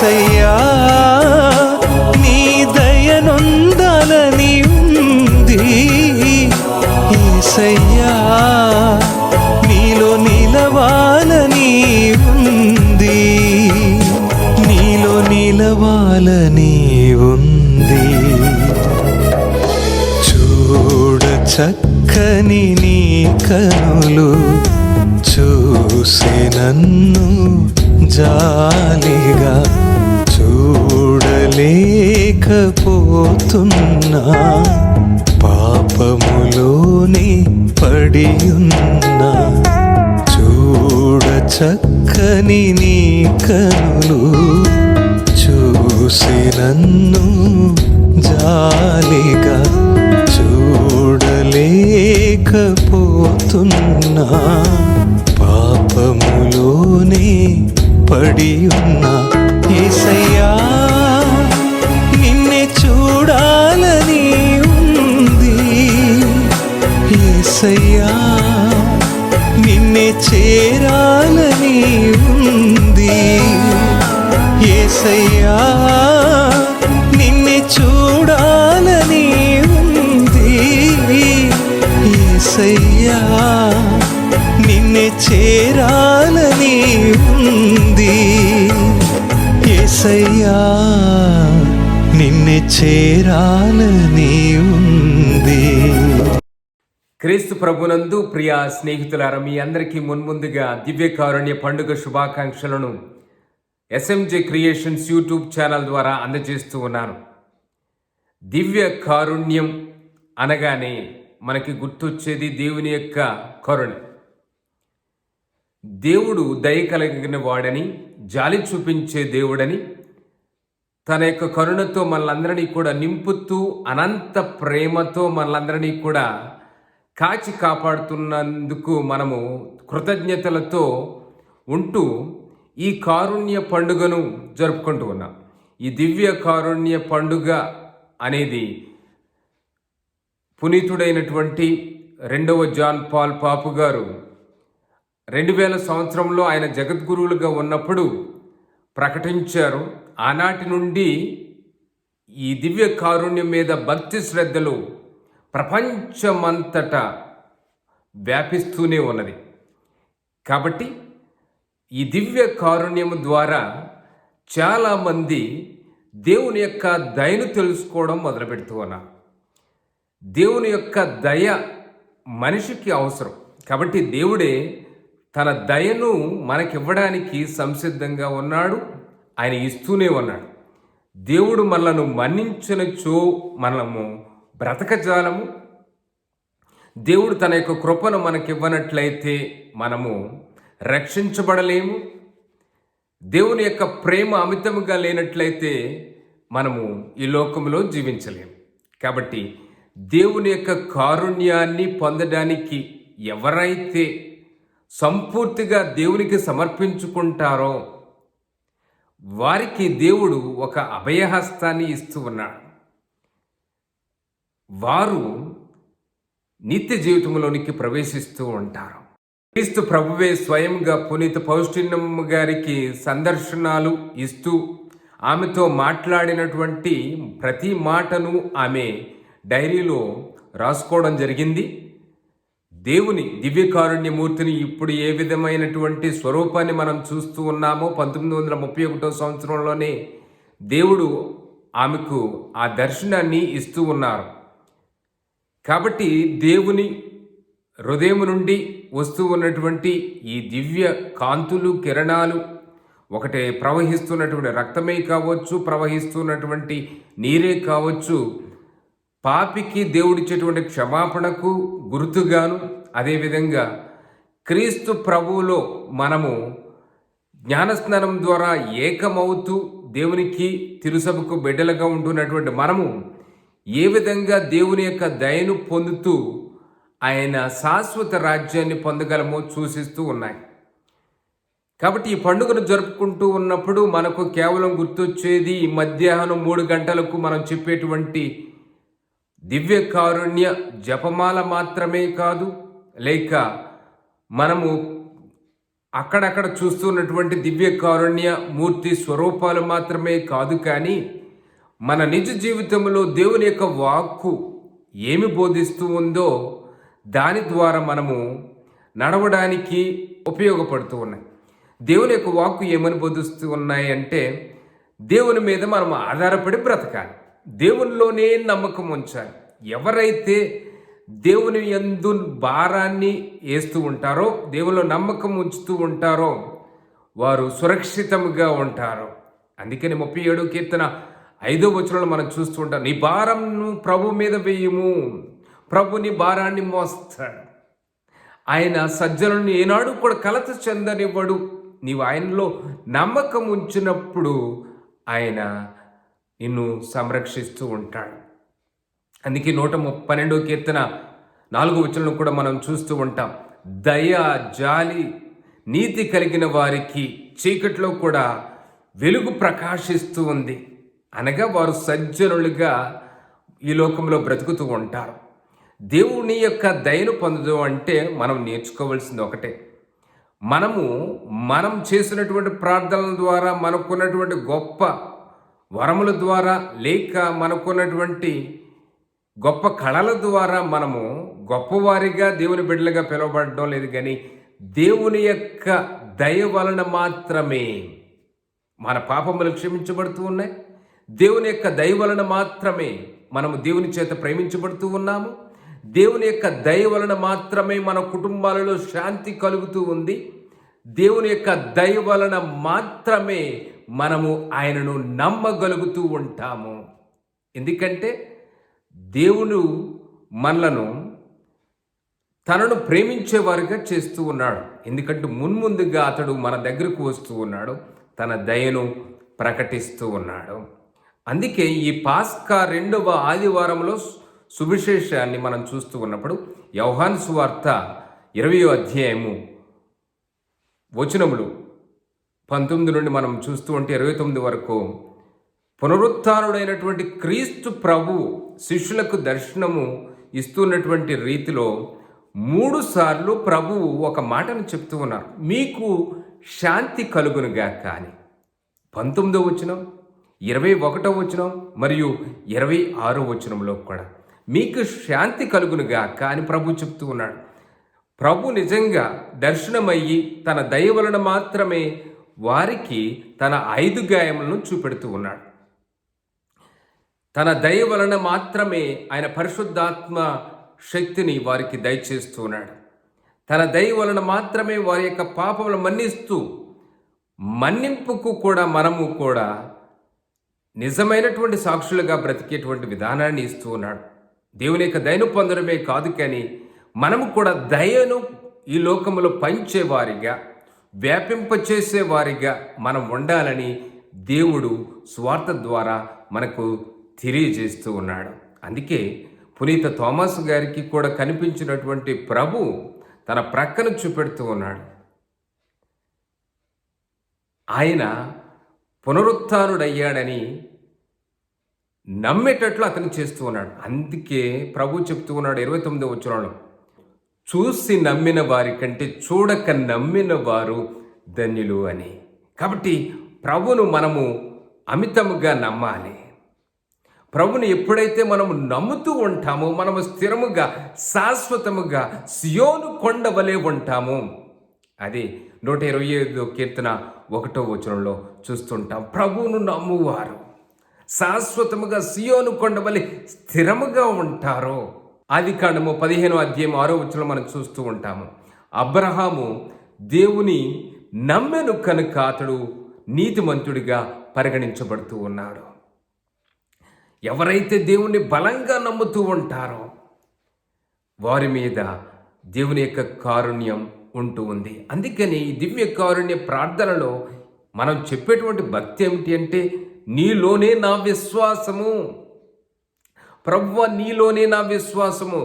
యేసయ్యా నీ దయనొందాలని ఉంది. యేసయ్యా నీలో నిలవాలని ఉంది, నీలో నిలవాలని ఉంది. చూడ చక్కని నీ కనులు చూసి నన్ను జాలిగా చూడలేకపోతున్నా. పాపములోనే పడియున్నా. చూడ చక్కని నీ కనులు చూసి నన్ను జాలిగా చూడలేకపోతున్నా. పాపములోనే పడి ఉన్నా. యేసయ్యా నిన్నే చూడాలని ఉంది. యేసయ్యా నిన్నే చేరాలని ఉంది. యేసయ్యా నిన్నే చూడాలని ఉంది. యేసయ్యా నిన్నే చేరాలని ఉంది. యేసయ్యా నిన్నే చేరాలని ఉంది. క్రీస్తు ప్రభునందు ప్రియ స్నేహితులారా, మీ అందరికీ మున్ముందుగా దివ్య కారుణ్య పండుగ శుభాకాంక్షలను ఎస్ఎంజే క్రియేషన్స్ యూట్యూబ్ ఛానల్ ద్వారా అందజేస్తూ ఉన్నాను. దివ్య కారుణ్యం అనగానే మనకి గుర్తొచ్చేది దేవుని యొక్క కరుణ. దేవుడు దయ కలిగిన వాడని, జాలి చూపించే దేవుడని, తన యొక్క కరుణతో మనలందరినీ కూడా నింపుతూ అనంత ప్రేమతో మనలందరినీ కూడా కాచి కాపాడుతున్నందుకు మనము కృతజ్ఞతలతో ఉంటూ ఈ కారుణ్య పండుగను జరుపుకుంటూ ఉన్నాం. ఈ దివ్య కారుణ్య పండుగ అనేది పునీతుడైనటువంటి 2వ జాన్ పాల్ పాపు గారు 2000 సంవత్సరంలో ఆయన జగద్గురువులుగా ఉన్నప్పుడు ప్రకటించారు. ఆనాటి నుండి ఈ దివ్య కారుణ్యం మీద భక్తి శ్రద్ధలు ప్రపంచమంతటా వ్యాపిస్తూనే ఉన్నది. కాబట్టి ఈ దివ్య కారుణ్యము ద్వారా చాలామంది దేవుని యొక్క దయను తెలుసుకోవడం మొదలుపెడుతూ ఉన్నారు. దేవుని యొక్క దయ మనిషికి అవసరం. కాబట్టి దేవుడే తన దయను మనకివ్వడానికి సంసిద్ధంగా ఉన్నాడు. ఆయన ఇస్తూనే ఉన్నాడు. దేవుడు మనలను మన్నించినచో మనము బ్రతకజాలము. దేవుడు తన యొక్క కృపను మనకివ్వనట్లయితే మనము రక్షించబడలేము. దేవుని యొక్క ప్రేమ అమితముగా లేనట్లయితే మనము ఈ లోకంలో జీవించలేము. కాబట్టి దేవుని యొక్క కారుణ్యాన్ని పొందడానికి ఎవరైతే సంపూర్తిగా దేవునికి సమర్పించుకుంటారో వారికి దేవుడు ఒక అభయహస్తాన్ని ఇస్తూ ఉన్నాడు. వారు నిత్య జీవితంలోనికి ప్రవేశిస్తూ ఉంటారు. క్రీస్తు ప్రభువే స్వయంగా పునీత పౌష్టిన్యమ్మ గారికి సందర్శనాలు ఇస్తూ ఆమెతో మాట్లాడినటువంటి ప్రతి మాటను ఆమె డైరీలో రాసుకోవడం జరిగింది. దేవుని దివ్యకారుణ్యమూర్తిని ఇప్పుడు ఏ విధమైనటువంటి స్వరూపాన్ని మనం చూస్తూ ఉన్నామో 1931 సంవత్సరంలోనే దేవుడు ఆమెకు ఆ దర్శనాన్ని ఇస్తూ ఉన్నారు. కాబట్టి దేవుని హృదయం నుండి వస్తూ ఉన్నటువంటి ఈ దివ్య కాంతులు, కిరణాలు, ఒకటే ప్రవహిస్తున్నటువంటి రక్తమే కావచ్చు, ప్రవహిస్తున్నటువంటి నీరే కావచ్చు, పాపికి దేవుడిచ్చేటువంటి క్షమాపణకు గుర్తుగాను, అదేవిధంగా క్రీస్తు ప్రభువులో మనము జ్ఞానస్నానం ద్వారా ఏకమవుతూ దేవునికి తిరుసభకు బిడ్డలుగా ఉంటున్నటువంటి మనము ఏ విధంగా దేవుని యొక్క దయను పొందుతూ ఆయన శాశ్వత రాజ్యాన్ని పొందగలమో సూచిస్తూ ఉన్నాయి. కాబట్టి ఈ పండుగను జరుపుకుంటూ ఉన్నప్పుడు మనకు కేవలం గుర్తొచ్చేది మధ్యాహ్నం 3 గంటలకు మనం చెప్పేటువంటి దివ్య కారుణ్య జపమాల మాత్రమే కాదు, లేక మనము అక్కడక్కడ చూస్తున్నటువంటి దివ్య కారుణ్య మూర్తి స్వరూపాలు మాత్రమే కాదు, కానీ మన నిజ జీవితంలో దేవుని యొక్క వాక్కు ఏమి బోధిస్తూ ఉందో దాని ద్వారా మనము నడవడానికి ఉపయోగపడుతూ ఉన్నాయి. దేవుని యొక్క వాక్కు ఏమని బోధిస్తూ ఉన్నాయి అంటే, దేవుని మీద మనం ఆధారపడి బ్రతకాలి, దేవునిలోనే నమ్మకం ఉంచాలి. ఎవరైతే దేవుని యందు భారాన్ని వేస్తూ ఉంటారో, దేవునిలో నమ్మకం ఉంచుతూ ఉంటారో వారు సురక్షితంగా ఉంటారు. అందుకని 37 కీర్తన 5వ వచనంలో మనం చూస్తూ ఉంటాం, నీ భారంను ప్రభు మీద వేయము, ప్రభు నీ భారాన్ని మోస్తాడు. ఆయన సజ్జనులను ఏనాడు కూడా కలత చెందనివ్వడు. నీవు ఆయనలో నమ్మకం ఉంచినప్పుడు ఆయన నిన్ను సంరక్షిస్తూ ఉంటాడు. అందుకే 112వ కీర్తన 4వ వచనం కూడా మనం చూస్తూ ఉంటాం, దయ జాలి నీతి కలిగిన వారికి చీకట్లో కూడా వెలుగు ప్రకాశిస్తూ ఉంది. అనగా వారు సజ్జనులుగా ఈ లోకంలో బ్రతుకుతూ ఉంటారు. దేవుని యొక్క దయను పొందడం అంటే మనం నేర్చుకోవాల్సింది ఒకటే, మనం చేసినటువంటి ప్రార్థనల ద్వారా, మనకున్నటువంటి గొప్ప వరముల ద్వారా, లేక మనకున్నటువంటి గొప్ప కళల ద్వారా మనము గొప్పవారిగా దేవుని బిడ్డలుగా పిలువబడడం లేదు, కానీ దేవుని యొక్క దయ వలన మాత్రమే మన పాపములు క్షమించబడుతూ ఉన్నాయి. దేవుని యొక్క దయ వలన మాత్రమే మనము దేవుని చేత ప్రేమించబడుతూ ఉన్నాము. దేవుని యొక్క దయ వలన మాత్రమే మన కుటుంబాలలో శాంతి కలుగుతూ ఉంది. దేవుని యొక్క దయ వలన మాత్రమే మనము ఆయనను నమ్మగలుగుతూ ఉంటాము. ఎందుకంటే దేవుడు మనలను తనను ప్రేమించేవారుగా చేస్తూ ఉన్నాడు. ఎందుకంటే మున్ముందుగా అతడు మన దగ్గరకు వస్తూ ఉన్నాడు, తన దయను ప్రకటిస్తూ ఉన్నాడు. అందుకే ఈ పాస్కా 2వ ఆదివారంలో సువిశేషాన్ని మనం చూస్తూ ఉన్నప్పుడు యోహాను సువార్త 20వ అధ్యాయము వచనములు 19 నుండి మనం చూస్తూ ఉంటే 29 వరకు, పునరుత్థానుడైనటువంటి క్రీస్తు ప్రభు శిష్యులకు దర్శనము ఇస్తున్నటువంటి రీతిలో 3 సార్లు ప్రభువు ఒక మాటను చెప్తూ ఉన్నారు, మీకు శాంతి కలుగునుగా. కానీ 19వ వచనం, 21వ వచనం మరియు 26వ వచనంలో కూడా మీకు శాంతి కలుగునుగా కానీ ప్రభు చెప్తూ ఉన్నాడు. ప్రభు నిజంగా దర్శనమయ్యి తన దయ వలన మాత్రమే వారికి తన 5 గాయములను చూపెడుతూ ఉన్నాడు. తన దయ వలన మాత్రమే ఆయన పరిశుద్ధాత్మ శక్తిని వారికి దయచేస్తూ ఉన్నాడు. తన దయ వలన మాత్రమే వారి యొక్క పాపములను మన్నిస్తూ, మన్నింపుకు కూడా మనము కూడా నిజమైనటువంటి సాక్షులుగా బ్రతికేటువంటి విధానాన్ని ఇస్తూ ఉన్నాడు. దేవుని యొక్క దయను పొందడమే కాదు, కానీ మనము కూడా దయను ఈ లోకములో పంచేవారిగా, వ్యాపింపచేసేవారిగా మనం ఉండాలని దేవుడు స్వార్థ ద్వారా మనకు తెలియజేస్తూ ఉన్నాడు. అందుకే పునీత థోమస్ గారికి కూడా కనిపించినటువంటి ప్రభు తన ప్రక్కన చూపెడుతూ ఉన్నాడు. ఆయన పునరుత్థానుడయ్యాడని నమ్మేటట్లు అతను చేస్తూ ఉన్నాడు. అందుకే ప్రభు చెప్తూ ఉన్నాడు 29వ వచనంలో, చూసి నమ్మిన వారి కంటే చూడక నమ్మిన వారు ధన్యులు అని. కాబట్టి ప్రభును మనము అమితముగా నమ్మాలి. ప్రభుని ఎప్పుడైతే మనము నమ్ముతూ ఉంటామో మనము స్థిరముగా, శాశ్వతముగా సియోను కొండ వలె ఉంటాము. అది 125వ కీర్తన 1వ వచనంలో చూస్తుంటాం. ప్రభువును నమ్మువారు శాశ్వతముగా సియోను కొండ వలె స్థిరముగా ఉంటారు. ఆదికాండము 15వ అధ్యాయం 6వ వచనంలో మనం చూస్తూ ఉంటాము. అబ్రహాము దేవుని నమ్మెను కనుక అతడు నీతిమంతుడిగా పరిగణించబడుతూ ఉన్నాడు. ఎవరైతే దేవుణ్ణి బలంగా నమ్ముతూ ఉంటారో వారి మీద దేవుని యొక్క కారుణ్యం ఉంటూ ఉంది. అందుకని ఈ దివ్య కారుణ్య ప్రార్థనలో మనం చెప్పేటువంటి భక్తి ఏమిటి అంటే, నీలోనే నా విశ్వాసము, ప్రభువా నీలోనే నా విశ్వాసము.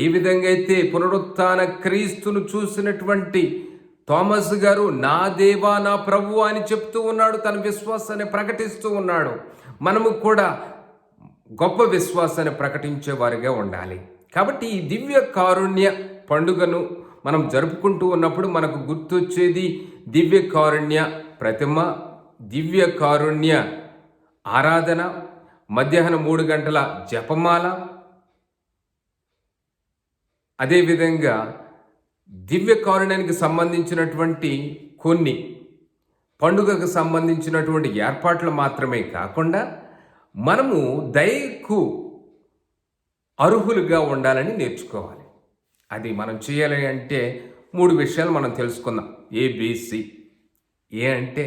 ఏ విధంగా అయితే పునరుత్థాన క్రీస్తును చూసినటువంటి థోమస్ గారు నా దేవా నా ప్రభువా అని చెప్తూ ఉన్నాడు, తన విశ్వాసాన్ని ప్రకటిస్తూ ఉన్నాడు. మనము కూడా గొప్ప విశ్వాసాన్ని ప్రకటించే వారిగా ఉండాలి. కాబట్టి ఈ దివ్య కారుణ్య పండుగను మనం జరుపుకుంటూ ఉన్నప్పుడు మనకు గుర్తొచ్చేది దివ్య కారుణ్య ప్రతిమ, దివ్య కారుణ్య ఆరాధన, మధ్యాహ్నం 3 గంటల జపమాల, అదేవిధంగా దివ్య కారుణ్యానికి సంబంధించినటువంటి కొన్ని పండుగకు సంబంధించినటువంటి ఏర్పాట్లు మాత్రమే కాకుండా మనము దయకు అర్హులుగా ఉండాలని నేర్చుకోవాలి. అది మనం చేయాలి అంటే 3 విషయాలు మనం తెలుసుకుందాం. ఏబిసి. ఏ అంటే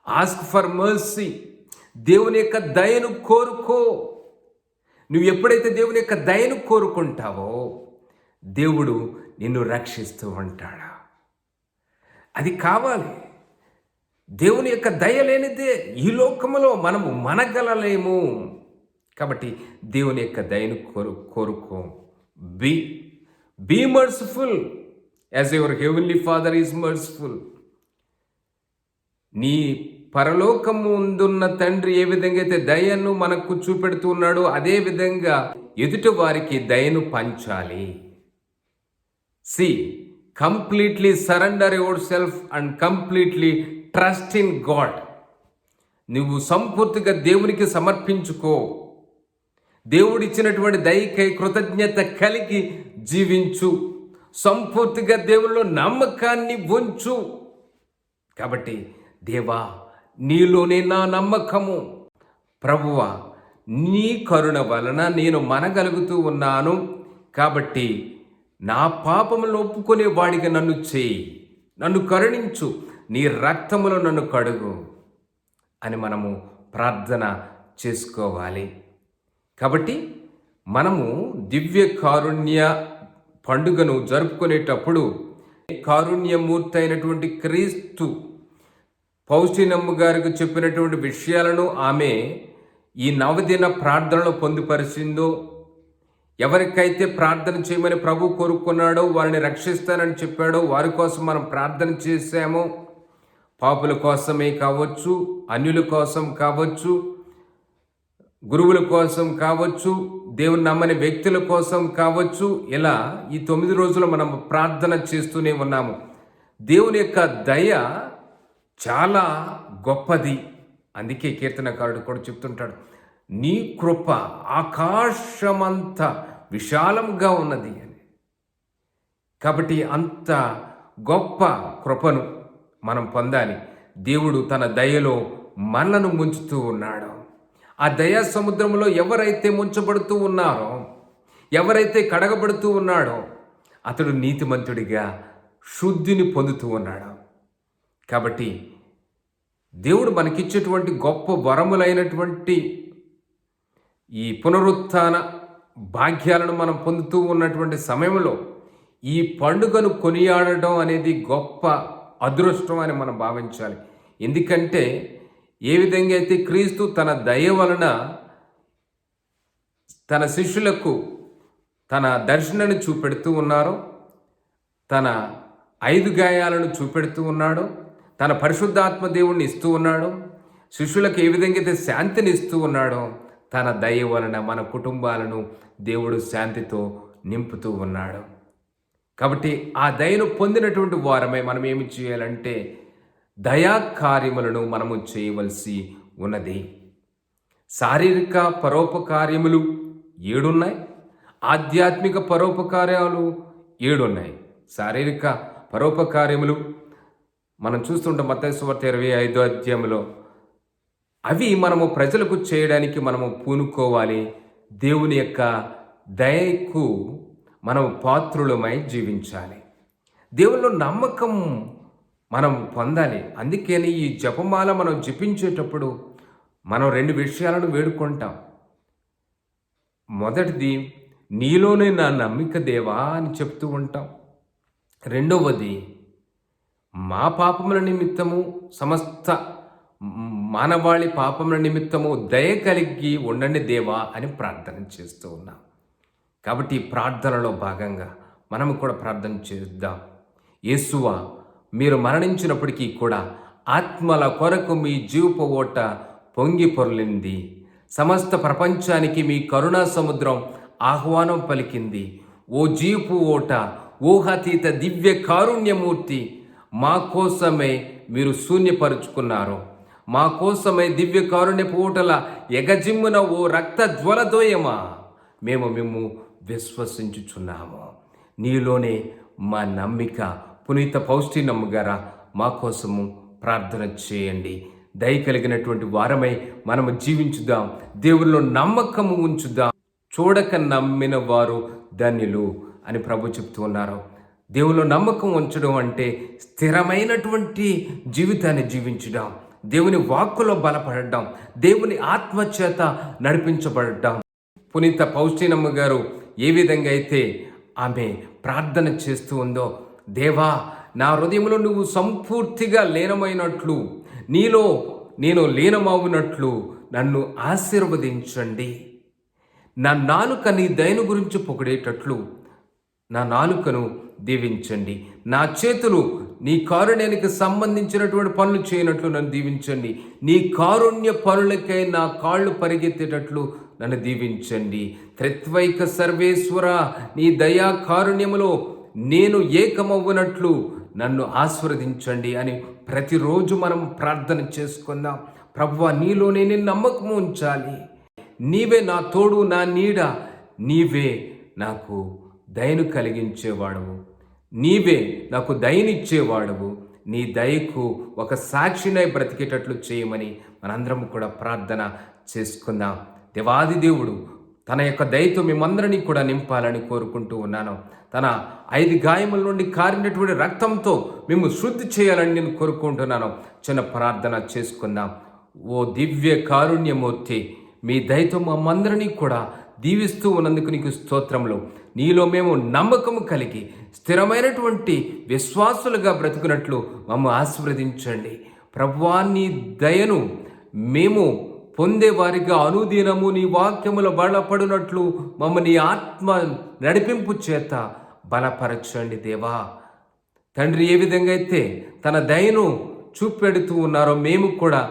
ఆస్క్ ఫర్ మర్సీ, దేవుని యొక్క దయను కోరుకో. నువ్వు ఎప్పుడైతే దేవుని యొక్క దయను కోరుకుంటావో దేవుడు నిన్ను రక్షిస్తూ ఉంటాడు. అది కావాలి. దేవుని యొక్క దయ లేనిదే ఈ లోకములో మనము మనగలలేము. కాబట్టి దేవుని యొక్క దయను కోరుకో. Be merciful as your heavenly father is merciful. నీ పరలోకము ముందున్న తండ్రి ఏ విధంగా అయితే దయను మనకు చూపెడుతూ ఉన్నాడో అదే విధంగా ఎదుటి వారికి దయను పంచాలి. Completely surrender your self and completely trust in God. నువ్వు సంపూర్తిగా దేవునికి సమర్పించుకో. దేవుడిచ్చినటువంటి దయకై కృతజ్ఞత కలిగి జీవించు. సంపూర్తిగా దేవుల్లో నమ్మకాన్ని ఉంచు. కాబట్టి దేవా, నీలోనే నా నమ్మకము. ప్రభువా, నీ కరుణ వలన నేను మనగలుగుతూ ఉన్నాను. కాబట్టి నా పాపములను ఒప్పుకునే వాడిగా నన్ను చేయి, నన్ను కరుణించు, నీ రక్తములో నన్ను కడుగు అని మనము ప్రార్థన చేసుకోవాలి. కాబట్టి మనము దివ్య కారుణ్య పండుగను జరుపుకునేటప్పుడు కారుణ్యమూర్తి అయినటువంటి క్రీస్తు పౌష్టినమ్మ గారికి చెప్పినటువంటి విషయాలను ఆమె ఈ నవదిన ప్రార్థనలో పొందుపరిచిందో, ఎవరికైతే ప్రార్థన చేయమని ప్రభు కోరుకున్నాడో వారిని రక్షిస్తానని చెప్పాడో వారి కోసం మనం ప్రార్థన చేశామో, పాపుల కోసమే కావచ్చు, అన్యుల కోసం కావచ్చు, గురువుల కోసం కావచ్చు, దేవుని నమ్మని వ్యక్తుల కోసం కావచ్చు, ఇలా ఈ 9 రోజులు మనం ప్రార్థన చేస్తూనే ఉన్నాము. దేవుని యొక్క దయ చాలా గొప్పది. అందుకే కీర్తనకారుడు కూడా చెప్తుంటాడు, నీ కృప ఆకాశమంత విశాలంగా ఉన్నది అని. కాబట్టి అంత గొప్ప కృపను మనం పొందాలి. దేవుడు తన దయలో మనలను ముంచుతూ ఉన్నాడు. ఆ దయా సముద్రంలో ఎవరైతే ముంచబడుతూ ఉన్నారో, ఎవరైతే కడగబడుతూ ఉన్నాడో అతడు నీతిమంతుడిగా శుద్ధిని పొందుతూ ఉన్నాడు. కాబట్టి దేవుడు మనకిచ్చేటువంటి గొప్ప వరములైనటువంటి ఈ పునరుత్థాన భాగ్యాలను మనం పొందుతూ ఉన్నటువంటి సమయంలో ఈ పండుగను కొనియాడడం అనేది గొప్ప అదృష్టం అని మనం భావించాలి. ఎందుకంటే ఏ విధంగా అయితే క్రీస్తు తన దయ వలన తన శిష్యులకు తన దర్శనాన్ని చూపెడుతూ ఉన్నారో, తన 5 గాయాలను చూపెడుతూ ఉన్నాడో, తన పరిశుద్ధాత్మ దేవుణ్ణి ఇస్తూ ఉన్నాడో, శిష్యులకు ఏ విధంగా అయితే శాంతిని ఇస్తూ ఉన్నాడో, తన దయ వలన మన కుటుంబాలను దేవుడు శాంతితో నింపుతూ ఉన్నాడు. కాబట్టి ఆ దయను పొందినటువంటి వారమే మనం ఏమి చేయాలంటే దయా కార్యములను మనము చేయవలసి ఉన్నది. శారీరక పరోపకార్యములు 7 ఉన్నాయి, ఆధ్యాత్మిక పరోపకార్యాలు 7 ఉన్నాయి. శారీరక పరోపకార్యములు మనం చూస్తుంటాం మత్తయి సువార్త 25వ అధ్యాయంలో. అవి మనము ప్రజలకు చేయడానికి మనము పూనుకోవాలి. దేవుని యొక్క దయకు మనం పాత్రులమై జీవించాలి. దేవునిలో నమ్మకం మనం పొందాలి. అందుకని ఈ జపమాల మనం జపించేటప్పుడు మనం 2 విషయాలను వేడుకుంటాం. మొదటిది, నీలోనే నా నమ్మిక దేవా అని చెప్తూ ఉంటాం. రెండవది, మా పాపముల నిమిత్తము, సమస్త మానవాళి పాపముల నిమిత్తము దయ కలిగి ఉండండి దేవా అని ప్రార్థన చేస్తూ ఉన్నాం. కాబట్టి ఈ ప్రార్థనలో భాగంగా మనము కూడా ప్రార్థన చేద్దాం. యేసువా, మీరు మరణించినప్పటికీ కూడా ఆత్మల కొరకు మీ జీవపు ఓట పొంగి పొర్లింది. సమస్త ప్రపంచానికి మీ కరుణా సముద్రం ఆహ్వానం పలికింది. ఓ జీవపు ఓట, ఓ ఊహాతీత దివ్య కారుణ్యమూర్తి మా కోసమే మీరు శూన్యపరుచుకున్నారు. మా కోసమే దివ్య కారుణ్య పూటల ఎగజిమ్మున ఓ రక్త జ్వలదోయమా మేము మిమ్ము విశ్వసించుచున్నాము. నీలోనే మా నమ్మిక. పునీత పౌష్టినమ్మ గారా, మా కోసము ప్రార్థన చేయండి. దయ కలిగినటువంటి వారమై మనము జీవించుదాం. దేవుల్లో నమ్మకము ఉంచుదాం. చూడక నమ్మిన వారు ధన్యులు అని ప్రభు చెప్తూ ఉన్నారు. దేవుల్లో నమ్మకం ఉంచడం అంటే స్థిరమైనటువంటి జీవితాన్ని జీవించడం, దేవుని వాక్కులో బలపడడం, దేవుని ఆత్మచేత నడిపించబడడం. పునీత పౌష్టినమ్మ గారు ఏ విధంగా అయితే ఆమె ప్రార్థన చేస్తూ ఉందో, దేవా నా హృదయంలో నువ్వు సంపూర్తిగా లీనమైనట్లు, నీలో నేను లీనమవునట్లు నన్ను ఆశీర్వదించండి. నా నాలుక నీ దయను గురించి పొగిడేటట్లు నా నాలుకను దీవించండి. నా చేతులు నీ కారుణ్యానికి సంబంధించినటువంటి పనులు చేయనట్లు నన్ను దీవించండి. నీ కారుణ్య పనులకై నా కాళ్ళు పరిగెత్తేటట్లు నన్ను దీవించండి. త్రిత్వైక సర్వేశ్వర, నీ దయా కారుణ్యములో నేను ఏకమవ్వనట్లు నన్ను ఆశీర్వదించండి అని ప్రతిరోజు మనం ప్రార్థన చేసుకుందాం. ప్రభువా, నీలోనే నేను నమ్మకము ఉంచాలి. నీవే నా తోడు, నా నీడ. నీవే నాకు దయను కలిగించేవాడవు. నీవే నాకు దయనిచ్చేవాడవు. నీ దయకు ఒక సాక్షినై బ్రతికేటట్లు చేయమని మనందరం కూడా ప్రార్థన చేసుకుందాం. దేవాది దేవుడు తన యొక్క దయతో మేమందరినీ కూడా నింపాలని కోరుకుంటూ ఉన్నాను. తన 5 గాయముల నుండి కారినటువంటి రక్తంతో మేము శుద్ధి చేయాలని నేను కోరుకుంటున్నాను. చిన్న ప్రార్థన చేసుకుందాం. ఓ దివ్య కారుణ్యమూర్తి, మీ దయతో మమ్మందరినీ కూడా దీవిస్తూ ఉన్నందుకు నీకు స్తోత్రములు. నీలో మేము నమ్మకము కలిగి స్థిరమైనటువంటి విశ్వాసులుగా బ్రతుకున్నట్లు మమ్మ ఆశీర్వదించండి. ప్రభువా, నీ దయను మేము పొందేవారిగా అనుదినము నీ వాక్యముల బలపడినట్లు మమ్మల్ని ఆత్మ నడిపింపు చేత బలపరచండి. దేవా తండ్రి, ఏ విధంగా అయితే తన దయను చూపెడుతూ ఉన్నారో మేము కూడా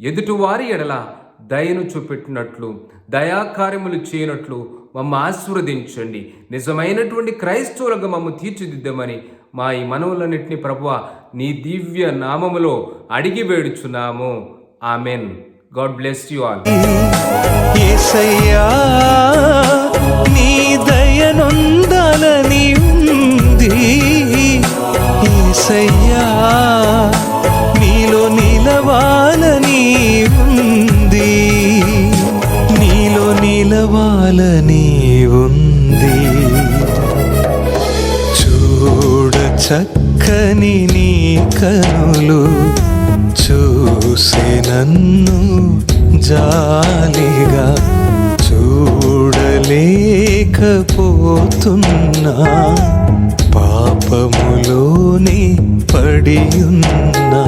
ఎదుటివారి ఎడల దయను చూపెట్టినట్లు, దయాకార్యములు చేయనట్లు మమ్మ ఆశీర్వదించండి. నిజమైనటువంటి క్రైస్తవులుగా మమ్మ తీర్చిదిద్దామని మా ఈ మనవులన్నింటినీ ప్రభువా నీ దివ్య నామములో అడిగి వేడుచున్నాము. Amen. God bless you all. యేసయ్యా, నీ దయనొందాలని ఉంది. యేసయ్యా, నీలో నిలవాలని ఉంది. నీలో నిలవాలని ఉంది. చూడ చక్కని నీ కనులు చూసే నన్ను జాలిగా, చూడలేకపోతున్నా పాపములోనే పడియున్నా.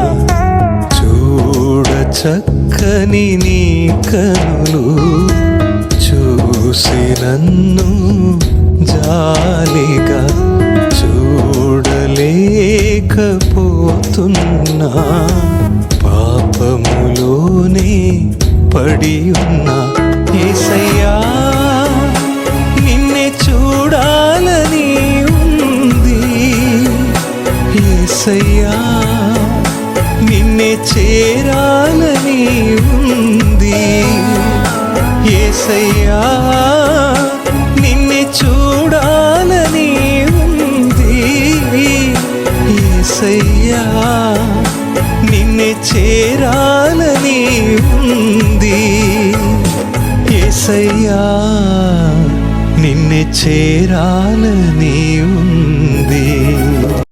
చూడ చక్కని నీ కనులు చూసే నన్ను జాలిగా, చూడలేకపోతున్నా పాపములోనే పడి ఉన్నా. యేసయ్యా, నిన్నే చూడాలని ఉంది. యేసయ్యా, నిన్నే చేరాలని ఉంది. యేసయ్యా, నిన్నే చూడాలని ఉంది. యేసయ్యా, నిన్నే చేరాలని ఉంది. యేసయ్యా, నిన్నే చేరాలని